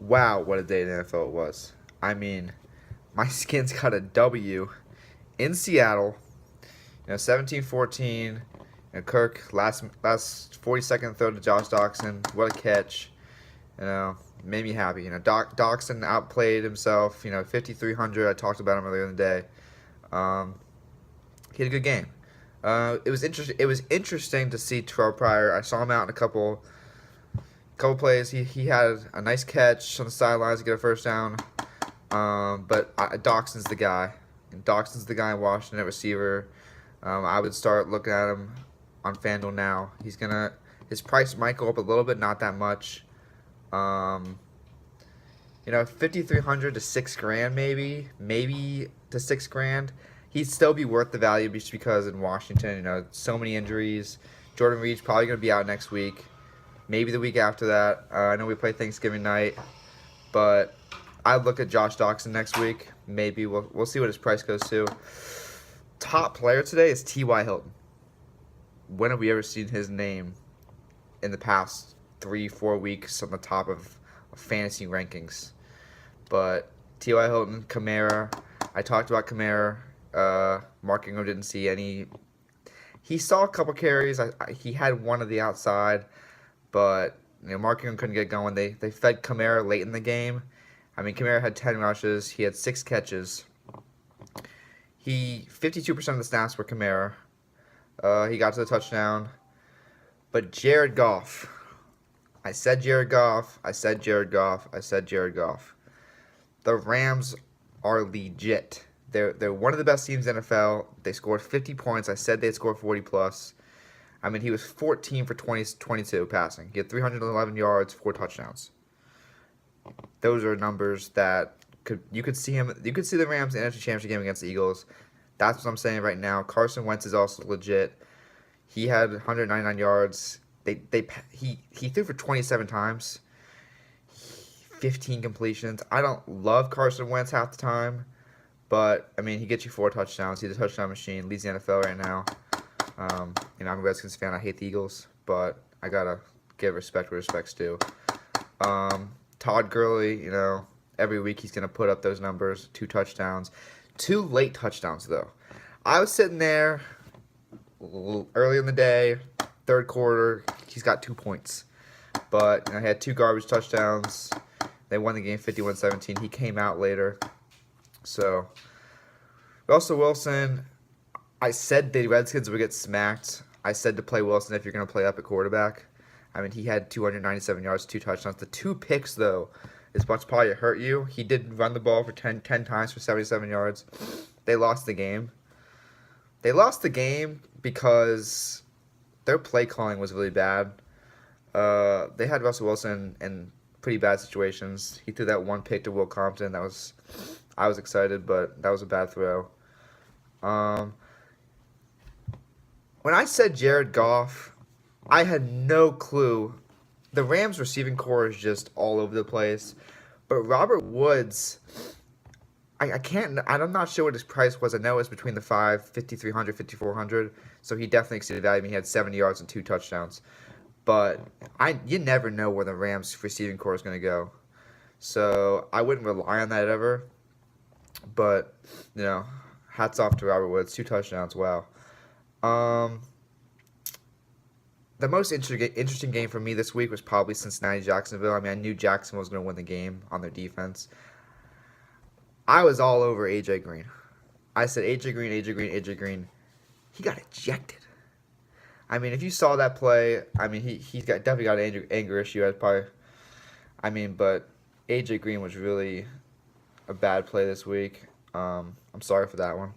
Wow, what a day in the NFL it was. I mean, my Skins got a W in Seattle. 17-14. Kirk last 40-second throw to Josh Doxson. What a catch. Made me happy. Doxson outplayed himself. 5,300. I talked about him earlier in the day. He had a good game. It was interesting. It was interesting to see Terrell Pryor. I saw him out in a couple plays. He had a nice catch on the sidelines to get a first down. But Doxson's the guy. And Doxson's the guy in Washington at receiver. I would start looking at him on FanDuel now. His price might go up a little bit, not that much. 5,300 to $6,000 maybe to $6,000. He'd still be worth the value just because in Washington, so many injuries. Jordan Reed's probably going to be out next week, maybe the week after that. I know we play Thanksgiving night, but I'd look at Josh Doxson next week. Maybe we'll see what his price goes to. Top player today is T.Y. Hilton. When have we ever seen his name in the past 3-4 weeks on the top of fantasy rankings? But T.Y. Hilton, Kamara. I talked about Kamara. Mark Ingram didn't see any. He saw a couple carries. He had one of the outside, but Mark Ingram couldn't get going. They fed Kamara late in the game. Kamara had 10 rushes. He had 6 catches. 52% of the snaps were Kamara. He got to the touchdown. But Jared Goff. I said Jared Goff. The Rams are legit. They're one of the best teams in the NFL. They scored 50 points. I said they'd score 40 plus. He was 14 for 22 passing. He had 311 yards, 4 touchdowns. Those are numbers that you could see the Rams in the NFC Championship game against the Eagles. That's what I'm saying right now. Carson Wentz is also legit. He had 199 yards. He threw for 27 times. 15 completions. I don't love Carson Wentz half the time, but he gets you 4 touchdowns. He's a touchdown machine. Leads the NFL right now. I'm a Redskins fan. I hate the Eagles, but I gotta give respect where respect's due. Todd Gurley, every week he's gonna put up those numbers. 2 touchdowns, 2 late touchdowns though. I was sitting there early in the day, third quarter. He's got 2 points, but he had 2 garbage touchdowns. They won the game 51-17. He came out later. So, Russell Wilson, I said the Redskins would get smacked. I said to play Wilson if you're going to play up at quarterback. He had 297 yards, 2 touchdowns. The 2 picks, though, is what's probably hurt you. He did run the ball for 10 times for 77 yards. They lost the game. They lost the game because their play calling was really bad. They had Russell Wilson in pretty bad situations. He threw that 1 pick to Will Compton. I was excited, but that was a bad throw. When I said Jared Goff, I had no clue. The Rams receiving core is just all over the place. But Robert Woods, I'm not sure what his price was. I know it's between the 5,300, 5,400. So he definitely exceeded value. He had 70 yards and 2 touchdowns. But you never know where the Rams receiving core is going to go. So I wouldn't rely on that ever. But, hats off to Robert Woods. 2 touchdowns. Wow. The most interesting game for me this week was probably Cincinnati-Jacksonville. I knew Jacksonville was going to win the game on their defense. I was all over A.J. Green. I said A.J. Green. He got ejected. If you saw that play, he's definitely got an anger issue. But A.J. Green was really a bad play this week. I'm sorry for that one.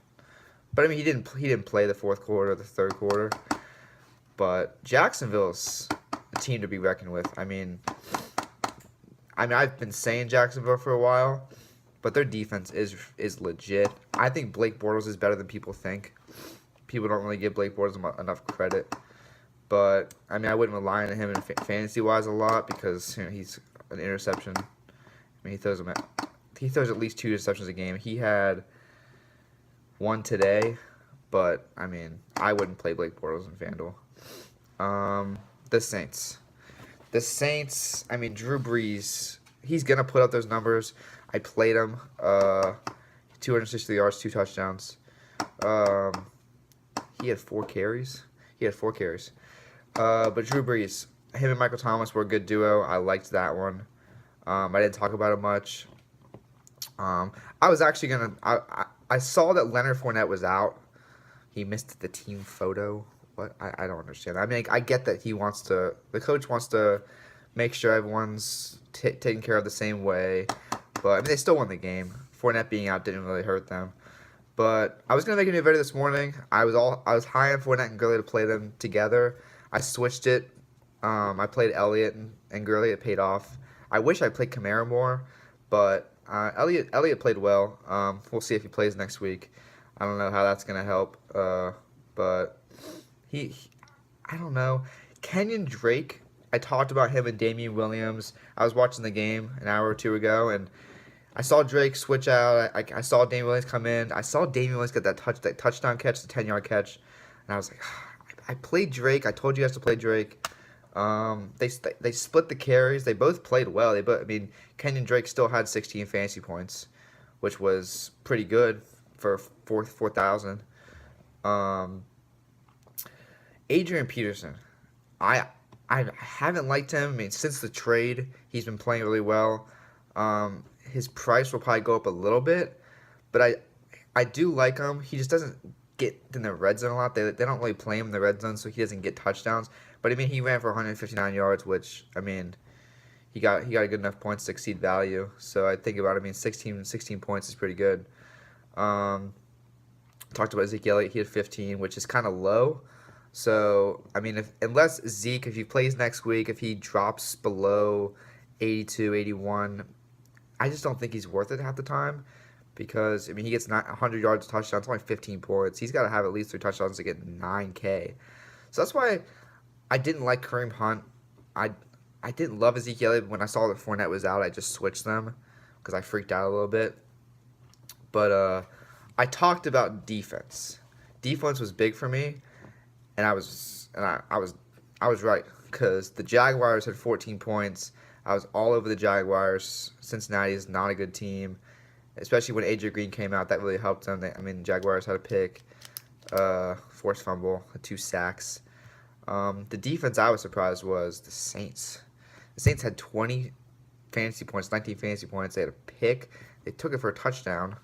But he didn't play the fourth quarter, the third quarter. But Jacksonville's a team to be reckoned with. I've been saying Jacksonville for a while, but their defense is legit. I think Blake Bortles is better than people think. People don't really give Blake Bortles enough credit. But I wouldn't rely on him in fantasy wise a lot because he's an interception. He throws at least 2 interceptions a game. He had 1 today, but I wouldn't play Blake Bortles in FanDuel. The Saints. Drew Brees, he's gonna put up those numbers. I played him. 260 yards, 2 touchdowns. Um, he had 4 carries. But Drew Brees, him and Michael Thomas were a good duo. I liked that one. I didn't talk about it much. I was actually gonna. I saw that Leonard Fournette was out. He missed the team photo. What? I don't understand. I mean, I get that the coach wants to make sure everyone's taken care of the same way. But I mean, they still won the game. Fournette being out didn't really hurt them. But I was gonna make a new video this morning. I was high on Fournette and Gurley to play them together. I switched it. I played Elliott and Gurley. It paid off. I wish I played Kamara more, but Elliott played well. We'll see if he plays next week. I don't know how that's gonna help. But I don't know. Kenyon Drake. I talked about him and Damian Williams. I was watching the game an hour or two ago, and I saw Drake switch out. I saw Damian Williams come in. I saw Damian Williams get that touchdown catch, the 10-yard catch, and I was like, I played Drake. I told you guys to play Drake. They split the carries. They both played well. I mean, Kenyon Drake still had 16 fantasy points, which was pretty good for 4,000. Adrian Peterson, I haven't liked him. I mean, since the trade, he's been playing really well. His price will probably go up a little bit, but I do like him. He just doesn't get in the red zone a lot. They don't really play him in the red zone, so he doesn't get touchdowns. But I mean, he ran for 159 yards, which I mean, he got a good enough points to exceed value. So I think about it. I mean, 16 points is pretty good. Talked about Ezekiel Elliott. He had 15, which is kind of low. So I mean, unless Zeke, if he plays next week, if he drops below 82, 81, I just don't think he's worth it half the time. Because, I mean, he gets 100 yards, touchdowns, only 15 points. He's got to have at least 3 touchdowns to get 9K. So that's why I didn't like Kareem Hunt. I didn't love Ezekiel Elliott. When I saw that Fournette was out, I just switched them because I freaked out a little bit. But I talked about defense. Defense was big for me, and I was right because the Jaguars had 14 points. I was all over the Jaguars. Cincinnati is not a good team. Especially when AJ Green came out, that really helped them. Jaguars had a pick, forced fumble, 2 sacks. The defense I was surprised was the Saints. The Saints had 20 fantasy points, 19 fantasy points. They had a pick. They took it for a touchdown.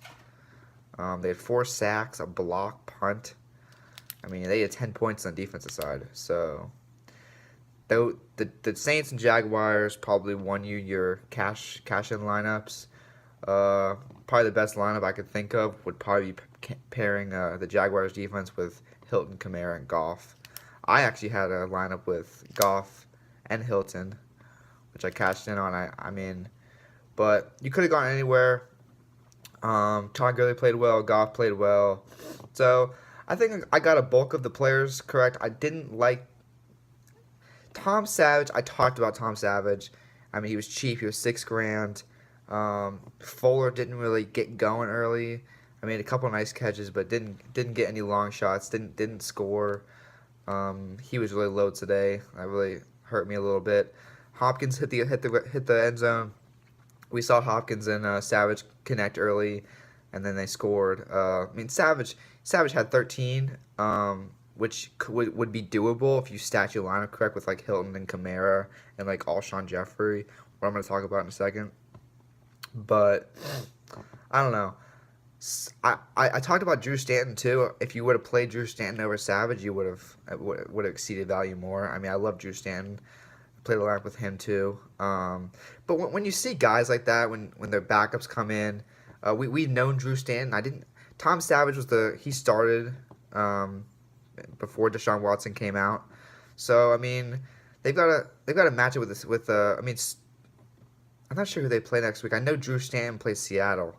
They had 4 sacks, a block, punt. I mean, they had 10 points on the defensive side. So, the Saints and Jaguars probably won you your cash in lineups. Probably the best lineup I could think of would probably be pairing the Jaguars defense with Hilton, Kamara, and Goff. I actually had a lineup with Goff and Hilton, which I cashed in on. I mean, but you could have gone anywhere. Todd Gurley played well. Goff played well. So I think I got a bulk of the players correct. I didn't like Tom Savage. I talked about Tom Savage. I mean, he was cheap. He was $6,000. Fuller didn't really get going early. I made a couple nice catches, but didn't get any long shots. Didn't score. He was really low today. That really hurt me a little bit. Hopkins hit the end zone. We saw Hopkins and Savage connect early, and then they scored. I mean, Savage had 13, which would be doable if you stack your lineup correct with like Hilton and Kamara and like Alshon Jeffrey, what I'm going to talk about in a second. But I don't know. I talked about Drew Stanton too. If you would have played Drew Stanton over Savage, you would have exceeded value more. I mean, I love Drew Stanton. Played a lot with him too. But when you see guys like that, when their backups come in, we've known Drew Stanton. Tom Savage he started before Deshaun Watson came out. So I mean, they've got to match it with this. I mean, I'm not sure who they play next week. I know Drew Stanton plays Seattle.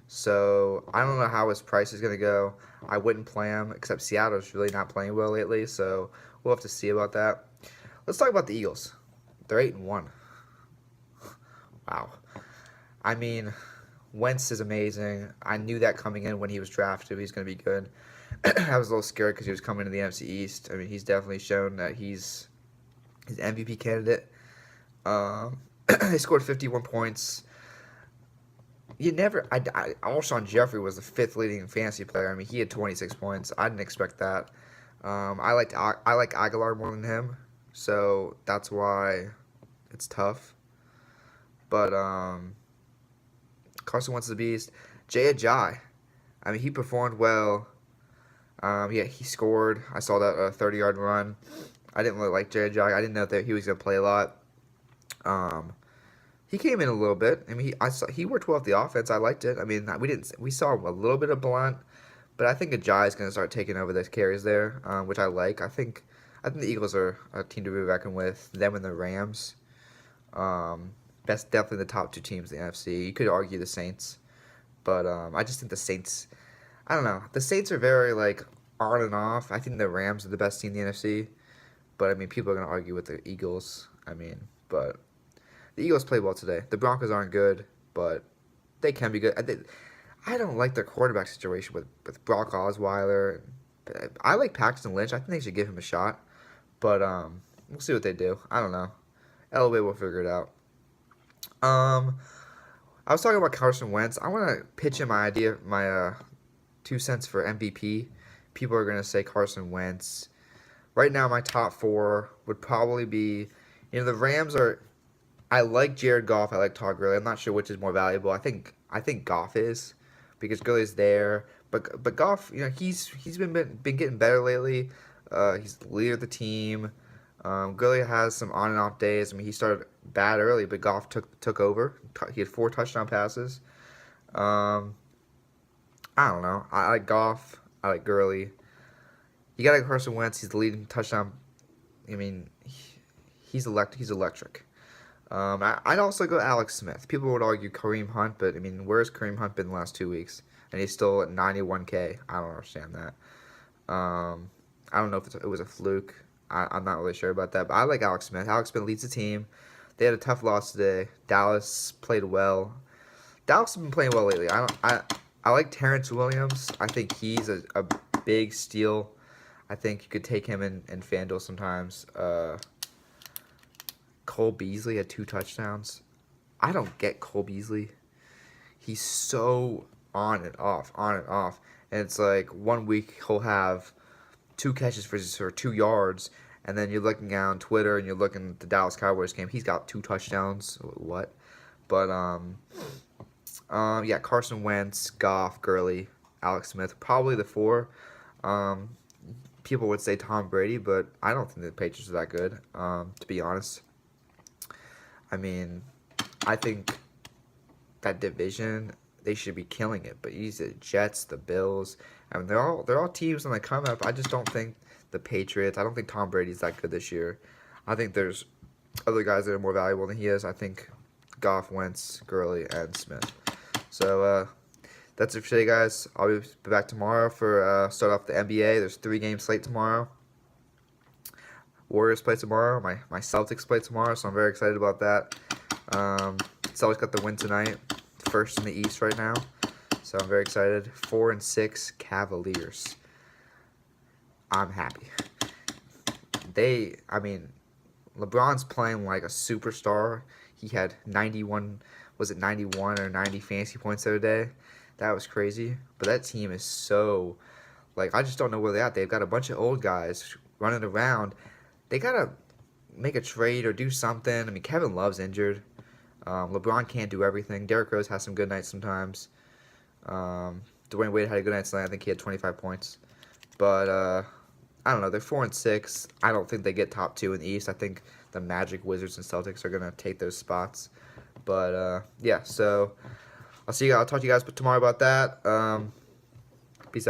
So I don't know how his price is going to go. I wouldn't play him, except Seattle's really not playing well lately. So we'll have to see about that. Let's talk about the Eagles. They're 8-1. Wow. I mean, Wentz is amazing. I knew that coming in when he was drafted. He's going to be good. I was a little scared because he was coming to the NFC East. I mean, he's definitely shown that he's an MVP candidate. They scored 51 points. Alshon Jeffrey was the fifth leading fantasy player. I mean, he had 26 points. I didn't expect that. I like Aguilar more than him, so that's why it's tough. But Carson Wentz is the beast. Jay Ajayi, I mean, he performed well. Yeah, he scored. I saw that 30-yard run. I didn't really like Jay Ajayi. I didn't know that he was gonna play a lot. He came in a little bit. I mean, he worked well with the offense. I liked it. I mean, we saw a little bit of Blunt, but I think Ajayi is going to start taking over those carries there, which I like. I think the Eagles are a team to be reckoned with. Them and the Rams. That's definitely the top two teams in the NFC. You could argue the Saints, but I just think the Saints. I don't know. The Saints are very like on and off. I think the Rams are the best team in the NFC, but I mean, people are going to argue with the Eagles. I mean, but. The Eagles played well today. The Broncos aren't good, but they can be good. I don't like their quarterback situation with Brock Osweiler. I like Paxton Lynch. I think they should give him a shot, but we'll see what they do. I don't know. Elway will figure it out. I was talking about Carson Wentz. I want to pitch in my 2 cents for MVP. People are gonna say Carson Wentz. Right now, my top four would probably be, the Rams are. I like Jared Goff. I like Todd Gurley. I'm not sure which is more valuable. I think Goff is, because Gurley's there. But Goff, he's been getting better lately. He's the leader of the team. Gurley has some on and off days. I mean, he started bad early, but Goff took over. He had 4 touchdown passes. I don't know. I like Goff. I like Gurley. You got to Carson Wentz. He's the leading touchdown. I mean, he's electric. I'd also go Alex Smith. People would argue Kareem Hunt, but I mean, where's Kareem Hunt been the last 2 weeks? And he's still at 91K. I don't understand that. I don't know if it was a fluke. I'm not really sure about that, but I like Alex Smith. Alex Smith leads the team. They had a tough loss today. Dallas played well. Dallas has been playing well lately. I like Terrence Williams. I think he's a big steal. I think you could take him in FanDuel sometimes. Cole Beasley had 2 touchdowns. I don't get Cole Beasley. He's so on and off. And it's like 1 week he'll have 2 catches for 2 yards, and then you're looking on Twitter and you're looking at the Dallas Cowboys game. He's got 2 touchdowns. What? But yeah, Carson Wentz, Goff, Gurley, Alex Smith, probably the 4. People would say Tom Brady, but I don't think the Patriots are that good, to be honest. I mean, I think that division, they should be killing it. But he's the Jets, the Bills. I mean, they're all teams on the come up. I just don't think the Patriots. I don't think Tom Brady's that good this year. I think there's other guys that are more valuable than he is. I think Goff, Wentz, Gurley, and Smith. So that's it for today, guys. I'll be back tomorrow for start off the NBA. There's 3-game slate tomorrow. Warriors play tomorrow. My Celtics play tomorrow, so I'm very excited about that. Celtics got the win tonight, first in the East right now, so I'm very excited. 4-6 Cavaliers. I'm happy. LeBron's playing like a superstar. He had 91 or 90 fantasy points the other day. That was crazy. But that team is so, I just don't know where they're at. They've got a bunch of old guys running around. They got to make a trade or do something. I mean, Kevin Love's injured. LeBron can't do everything. Derrick Rose has some good nights sometimes. Dwayne Wade had a good night tonight. I think he had 25 points. But, I don't know. They're 4-6. I don't think they get top 2 in the East. I think the Magic, Wizards, and Celtics are going to take those spots. But, yeah, so I'll talk to you guys tomorrow about that.